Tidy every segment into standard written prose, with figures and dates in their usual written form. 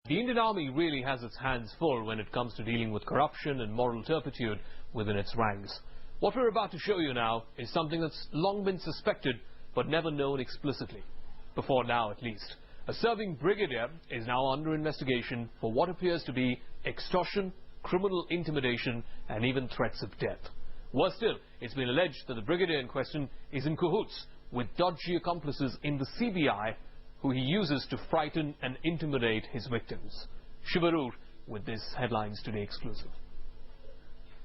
The Indian Army really has its hands full when it comes to dealing with corruption and moral turpitude within its ranks. What we're about to show you now is something that's long been suspected but never known explicitly. Before now, at least. A serving brigadier is now under investigation for what appears to be extortion, criminal intimidation and even threats of death. Worse still, it's been alleged that the brigadier in question is in cahoots with dodgy accomplices in the CBI who he uses to frighten and intimidate his victims. Shivarur with this Headlines Today exclusive.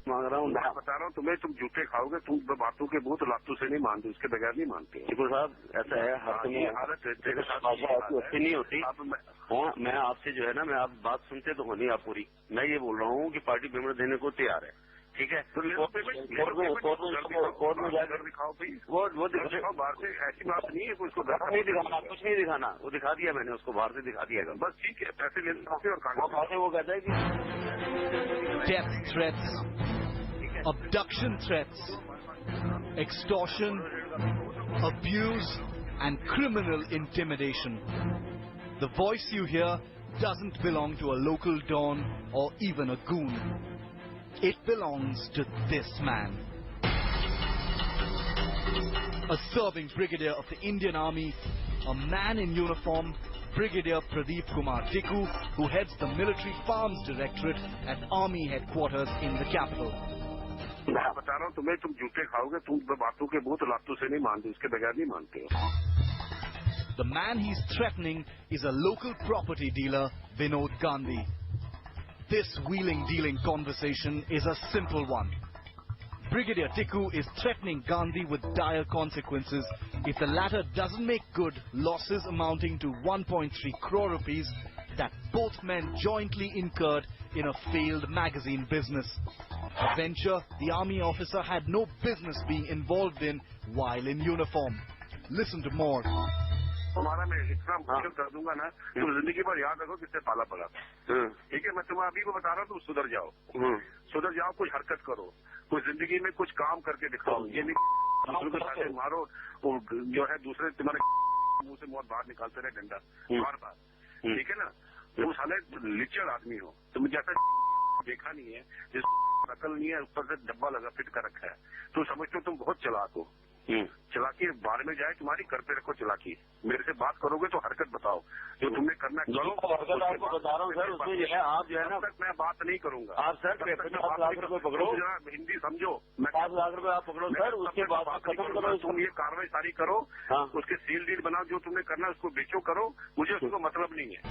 मांग रहा हूँ, मैं बता रहा हूँ तुम्हें, तुम जूते खाओगे, तुम बातों के भूत लातों से नहीं मानते, उसके बगैर नहीं मानते। देखो साहब, ऐसा है, हालत अच्छी नहीं होती। मैं आपसे जो है ना, मैं आप बात सुनते तो हो नहीं आप पूरी। मैं ये बोल रहा हूँ कि पार्टी पेमेंट देने को तैयार है, ठीक है? तो कोर्ट में जाकर दिखाओ भाई, वो दिखाओ बाहर से। ऐसी बात नहीं है, उसको घर नहीं दिखाना, कुछ नहीं दिखाना, वो दिखा दिया मैंने उसको, बाहर से दिखा दिया। बस ठीक है, पैसे ले और कागज। वो कहता है कि death threats, abduction threats, extortion, abuse and criminal intimidation. The voice you hear doesn't belong to a local don or even a goon. It belongs to this man. A serving brigadier of the Indian Army, a man in uniform, Brigadier Pradeep Kumar Tikku, who heads the Military Farms Directorate at Army Headquarters in the capital. मैं बता रहा हूँ तुम्हें, तुम जूते खाओगे, तुम बातों के भूत लातों से नहीं मानते, उसके बगैर नहीं मानते। The man he's threatening is a local property dealer, Vinod Gandhi. This wheeling-dealing conversation is a simple one. Brigadier Tikku is threatening Gandhi with dire consequences if the latter doesn't make good losses amounting to 1.3 crore rupees that both men jointly incurred in a failed magazine business. A venture the army officer had no business being involved in while in uniform. Listen to more. तुम्हारा मैं इतना मुश्किल कर दूंगा ना, तुम जिंदगी भर याद रखो किससे पाला पड़ा। ठीक है, मैं तुम्हें अभी को बता रहा हूँ, तुम सुधर जाओ, सुधर जाओ, कुछ हरकत करो, कुछ जिंदगी में कुछ काम करके दिखाओ। ये नहीं दूसरों को साले मारो, जो है दूसरे तुम्हारे मुंह से मौत बाहर निकालते रहे डंडा बार बार। ठीक है ना, तुम साले लिचड़ आदमी हो, तुम जैसा देखा नहीं है, जिस अकल नहीं है, ऊपर से डब्बा लगा फिट कर रखा है, तुम समझते हो तुम बहुत चलाक हो। चलाकी बाहर में जाए तुम्हारी, कर पे रखो चलाकी। मेरे से बात करोगे तो हरकत बताओ, जो तुमने करना करो। हरकत आपको बता रहा हूँ सर, उसमें जो है आप जो है ना, तक मैं बात नहीं करूंगा। आप सर 5 लाख रुपए पकड़ो, हिंदी समझो, मैं 5 लाख रुपए आप पकड़ो सर, उसके बाद खत्म करो, तुम ये कार्रवाई सारी करो, उसके सील डील बनाओ, जो तुमने करना उसको बेचो करो, मुझे उसको मतलब नहीं है।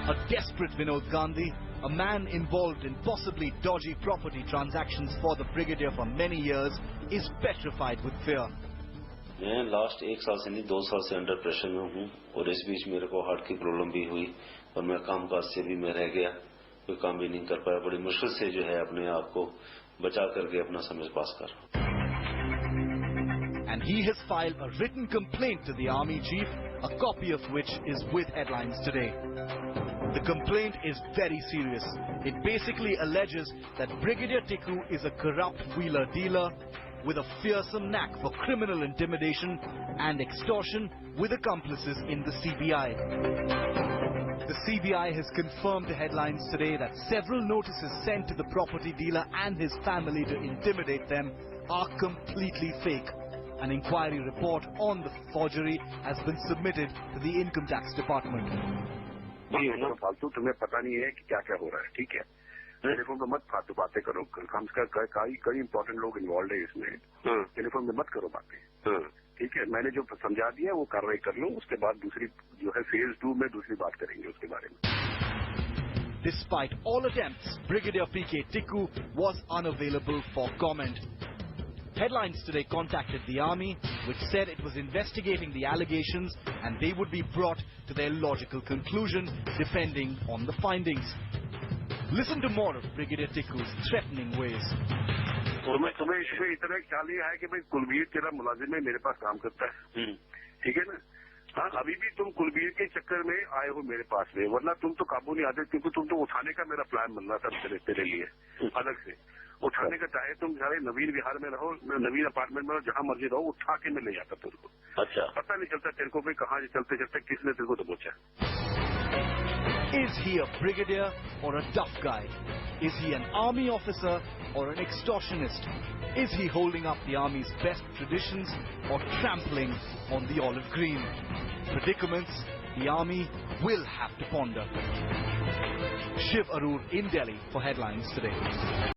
A desperate Vinod Gandhi, a man involved in possibly dodgy property transactions for the brigadier for many years, is petrified with fear. मैं लास्ट 1 साल से नहीं 2 साल से अंडर प्रेशर में हूँ, और इस बीच मेरे को हार्ट की प्रॉब्लम भी हुई और मैं कामकाज से भी मैं रह गया, कोई काम भी नहीं कर पाया। बड़ी मुश्किल से जो है अपने आप को बचा करके अपना समय पास कर रहा हूँ। And he has filed a written complaint to the army chief, a copy of which is with Headlines Today. The complaint is very serious. It basically alleges that Brigadier Tikku is a corrupt wheeler-dealer with a fearsome knack for criminal intimidation and extortion with accomplices in the CBI. The CBI has confirmed to Headlines Today that several notices sent to the property dealer and his family to intimidate them are completely fake. An inquiry report on the forgery has been submitted to the Income Tax Department. फालतू तुम्हें पता नहीं है कि क्या क्या हो रहा है, ठीक है? टेलीफोन पे मत फालतू बातें करो, कम से कम कई इंपॉर्टेंट लोग इन्वॉल्व है इसमें। टेलीफोन पे मत करो बातें, ठीक है? मैंने जो समझा दिया वो कार्रवाई कर लूं, उसके बाद दूसरी जो है फेज 2 में दूसरी बात करेंगे उसके बारे में। Despite all attempts, Brigadier P.K. Tikku was unavailable for comment. Headlines Today contacted the army, which said it was investigating the allegations and they would be brought to their logical conclusion depending on the findings. Listen to more of Brigadier Tikku's threatening ways. तुम्हें इसमें इतना ख्याल नहीं आया कि भाई कुलबीर तेरा मुलाजिम है, मेरे पास काम करता है, ठीक है ना? हाँ, अभी भी तुम कुलबीर के चक्कर में आए हो मेरे पास में, वरना तुम तो काबू नहीं आते, क्योंकि तुम तो उठाने का मेरा प्लान बन रहा था तेरे लिए अलग से। उठाने का चाहे तुम सारे नवीन विहार में रहो, नवीन अपार्टमेंट में रहो, जहां मर्जी रहो, उठा के मैं ले जाता तेरे को। अच्छा, पता नहीं चलता तेरे को भाई कहाँ चलते चलते किसने तेरे को दबोचा। Is he a brigadier or a tough guy? Is he an army officer or an extortionist? Is he holding up the army's best traditions or trampling on the olive green? Predicaments the army will have to ponder. Shiv Arur in Delhi for Headlines Today.